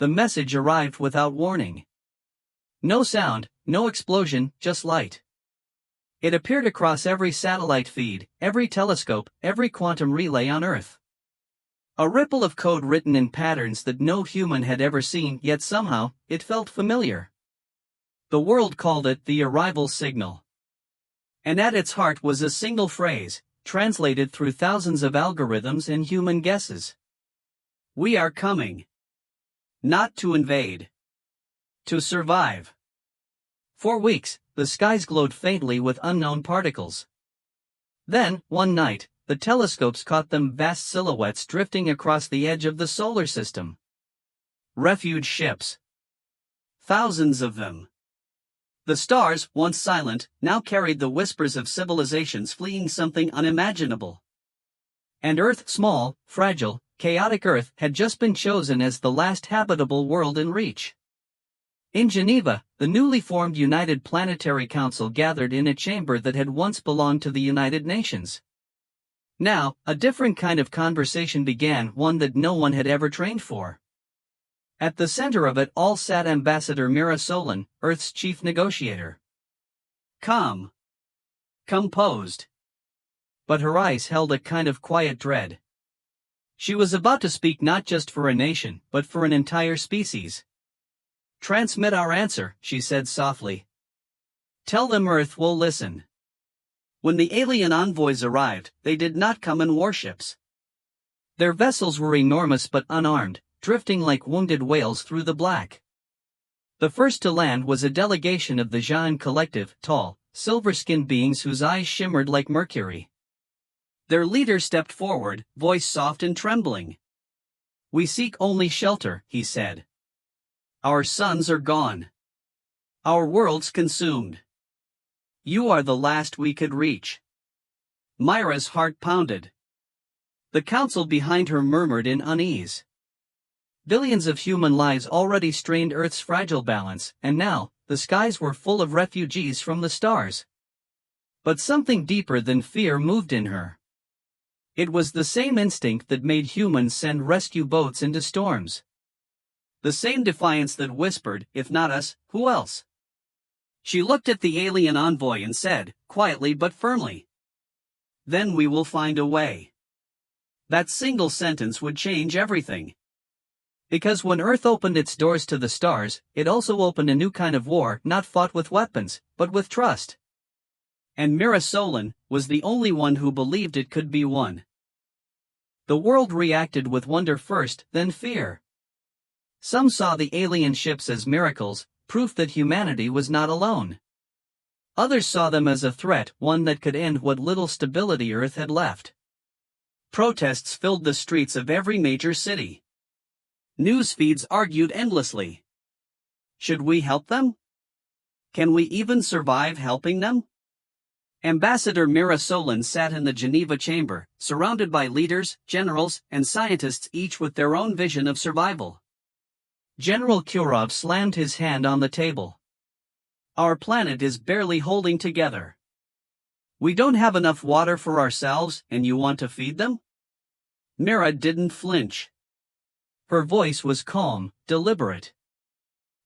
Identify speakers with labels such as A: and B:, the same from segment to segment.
A: The message arrived without warning. No sound, no explosion, just light. It appeared across every satellite feed, every telescope, every quantum relay on Earth. A ripple of code written in patterns that no human had ever seen, yet somehow, it felt familiar. The world called it the arrival signal. And at its heart was a single phrase, translated through thousands of algorithms and human guesses. We are coming. Not to invade. To survive. For weeks, the skies glowed faintly with unknown particles. Then, one night, the telescopes caught them vast silhouettes drifting across the edge of the solar system. Refuge ships. Thousands of them. The stars, once silent, now carried the whispers of civilizations fleeing something unimaginable. And Earth, small, fragile, chaotic Earth, had just been chosen as the last habitable world in reach. In Geneva, the newly formed United Planetary Council gathered in a chamber that had once belonged to the United Nations. Now, a different kind of conversation began, one that no one had ever trained for. At the center of it all sat Ambassador Mira Solon, Earth's chief negotiator. Calm. Composed. But her eyes held a kind of quiet dread. She was about to speak not just for a nation, but for an entire species. Transmit our answer, she said softly. Tell them Earth will listen. When the alien envoys arrived, they did not come in warships. Their vessels were enormous but unarmed, drifting like wounded whales through the black. The first to land was a delegation of the Jaan Collective, tall, silver-skinned beings whose eyes shimmered like mercury. Their leader stepped forward, voice soft and trembling. We seek only shelter, he said. Our sons are gone. Our world's consumed. You are the last we could reach. Myra's heart pounded. The council behind her murmured in unease. Billions of human lives already strained Earth's fragile balance, and now, the skies were full of refugees from the stars. But something deeper than fear moved in her. It was the same instinct that made humans send rescue boats into storms. The same defiance that whispered, if not us, who else? She looked at the alien envoy and said, quietly but firmly. Then we will find a way. That single sentence would change everything. Because when Earth opened its doors to the stars, it also opened a new kind of war, not fought with weapons, but with trust. And Mira Solon was the only one who believed it could be won. The world reacted with wonder first, then fear. Some saw the alien ships as miracles, proof that humanity was not alone. Others saw them as a threat, one that could end what little stability Earth had left. Protests filled the streets of every major city. News feeds argued endlessly. Should we help them? Can we even survive helping them? Ambassador Mira Solon sat in the Geneva chamber, surrounded by leaders, generals, and scientists, each with their own vision of survival. General Kurov slammed his hand on the table. Our planet is barely holding together. We don't have enough water for ourselves, and you want to feed them? Mira didn't flinch. Her voice was calm, deliberate.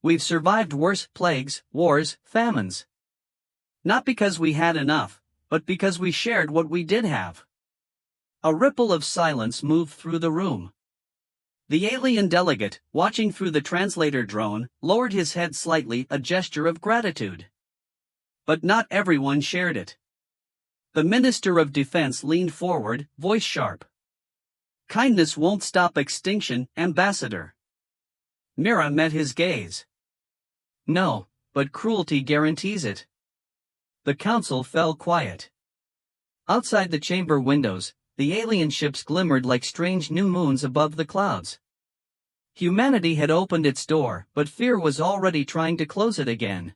A: We've survived worse plagues, wars, famines. Not because we had enough, but because we shared what we did have. A ripple of silence moved through the room. The alien delegate, watching through the translator drone, lowered his head slightly, a gesture of gratitude. But not everyone shared it. The Minister of Defense leaned forward, voice sharp. Kindness won't stop extinction, Ambassador. Mira met his gaze. No, but cruelty guarantees it. The council fell quiet. Outside the chamber windows, the alien ships glimmered like strange new moons above the clouds. Humanity had opened its door, but fear was already trying to close it again.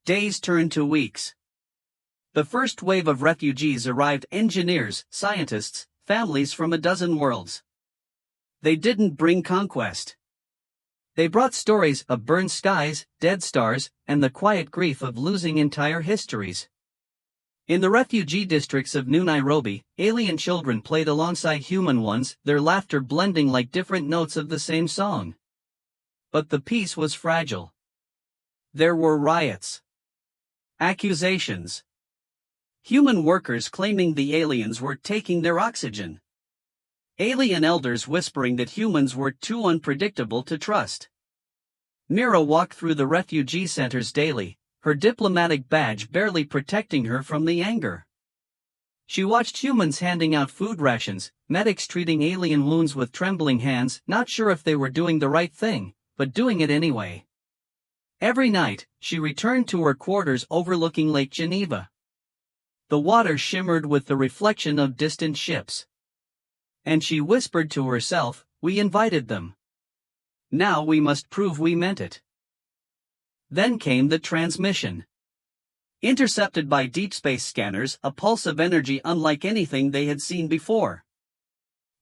A: Days turned to weeks. The first wave of refugees arrived: engineers, scientists, families from a dozen worlds. They didn't bring conquest. They brought stories of burned skies, dead stars, and the quiet grief of losing entire histories. In the refugee districts of New Nairobi, alien children played alongside human ones, their laughter blending like different notes of the same song. but the peace was fragile. There were riots. Accusations. Human workers claiming the aliens were taking their oxygen. Alien elders whispering that humans were too unpredictable to trust. Mira walked through the refugee centers daily, her diplomatic badge barely protecting her from the anger. She watched humans handing out food rations, medics treating alien wounds with trembling hands, not sure if they were doing the right thing, but doing it anyway. Every night, she returned to her quarters overlooking Lake Geneva. The water shimmered with the reflection of distant ships. And she whispered to herself, "We invited them. Now we must prove we meant it." Then came the transmission. Intercepted by deep space scanners, a pulse of energy unlike anything they had seen before.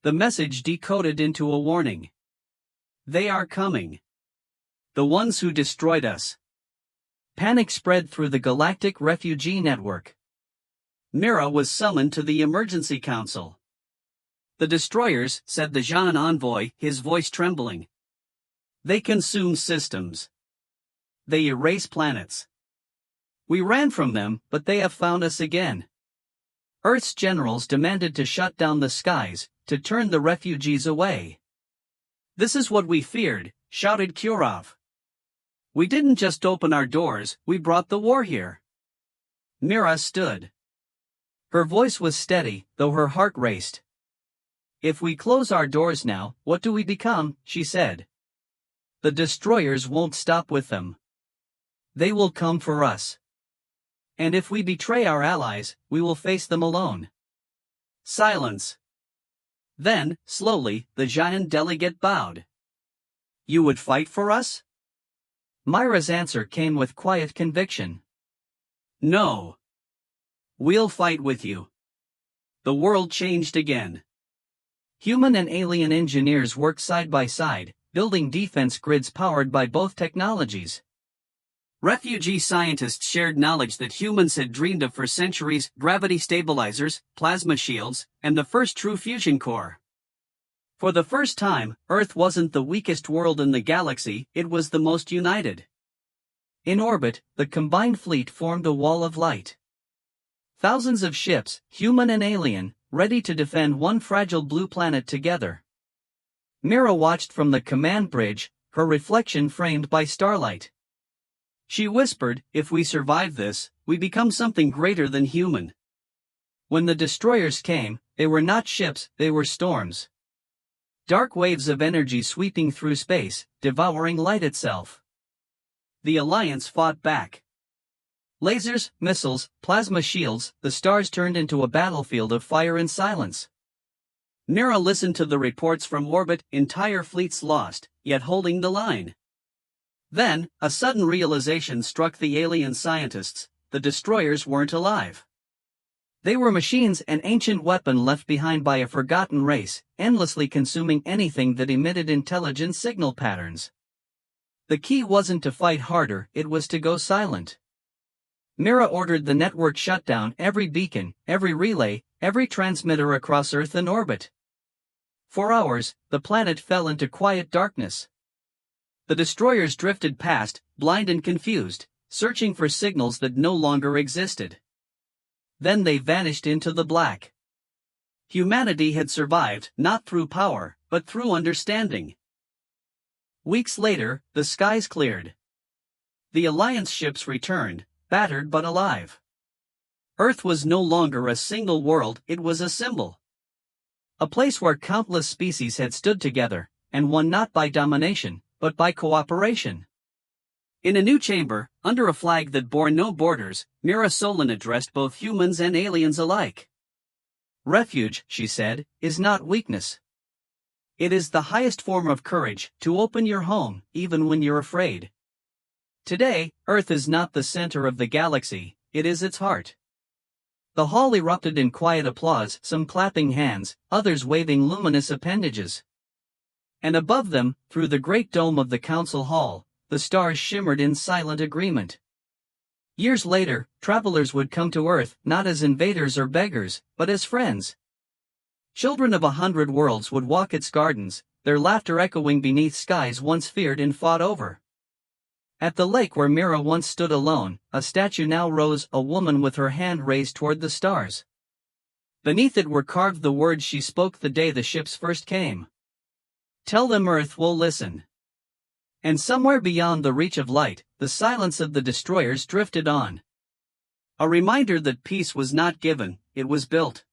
A: The message decoded into a warning. They are coming. The ones who destroyed us. Panic spread through the Galactic refugee network. Mira was summoned to the emergency council. "The destroyers," said the Jean envoy, his voice trembling. "They consume systems. They erase planets. We ran from them, but they have found us again." Earth's generals demanded to shut down the skies, to turn the refugees away. "This is what we feared," shouted Kurov. "We didn't just open our doors, we brought the war here." Mira stood. Her voice was steady, though her heart raced. "If we close our doors now, what do we become?" she said. "The destroyers won't stop with them. They will come for us. And if we betray our allies, we will face them alone." Silence. Then, slowly, the giant delegate bowed. "You would fight for us?" Myra's answer came with quiet conviction. "No. We'll fight with you." The world changed again. Human and alien engineers worked side by side, building defense grids powered by both technologies. Refugee scientists shared knowledge that humans had dreamed of for centuries: gravity stabilizers, plasma shields, and the first true fusion core. For the first time, Earth wasn't the weakest world in the galaxy, it was the most united. In orbit, the combined fleet formed a wall of light. Thousands of ships, human and alien, ready to defend one fragile blue planet together. Mira watched from the command bridge, her reflection framed by starlight. She whispered, "If we survive this, we become something greater than human." When the destroyers came, they were not ships, they were storms. Dark waves of energy sweeping through space, devouring light itself. The Alliance fought back. Lasers, missiles, plasma shields, the stars turned into a battlefield of fire and silence. Mira listened to the reports from orbit, entire fleets lost, yet holding the line. Then, a sudden realization struck the alien scientists: the destroyers weren't alive. They were machines, an ancient weapon left behind by a forgotten race, endlessly consuming anything that emitted intelligent signal patterns. The key wasn't to fight harder, it was to go silent. Mira ordered the network shut down, every beacon, every relay, every transmitter across Earth and orbit. For hours, the planet fell into quiet darkness. The destroyers drifted past, blind and confused, searching for signals that no longer existed. Then they vanished into the black. Humanity had survived, not through power, but through understanding. Weeks later, the skies cleared. The Alliance ships returned, battered but alive. Earth was no longer a single world, it was a symbol. A place where countless species had stood together, and won not by domination, but by cooperation. In a new chamber, under a flag that bore no borders, Mira Solon addressed both humans and aliens alike. "Refuge," she said, "is not weakness. It is the highest form of courage, to open your home, even when you're afraid. Today, Earth is not the center of the galaxy, it is its heart." The hall erupted in quiet applause, some clapping hands, others waving luminous appendages. And above them, through the great dome of the council hall, the stars shimmered in silent agreement. Years later, travelers would come to Earth not as invaders or beggars, but as friends. Children of 100 worlds would walk its gardens, their laughter echoing beneath skies once feared and fought over. At the lake where Mira once stood alone, a statue now rose, a woman with her hand raised toward the stars. Beneath it were carved the words she spoke the day the ships first came. "Tell them Earth will listen." And somewhere beyond the reach of light, the silence of the destroyers drifted on. A reminder that peace was not given, it was built.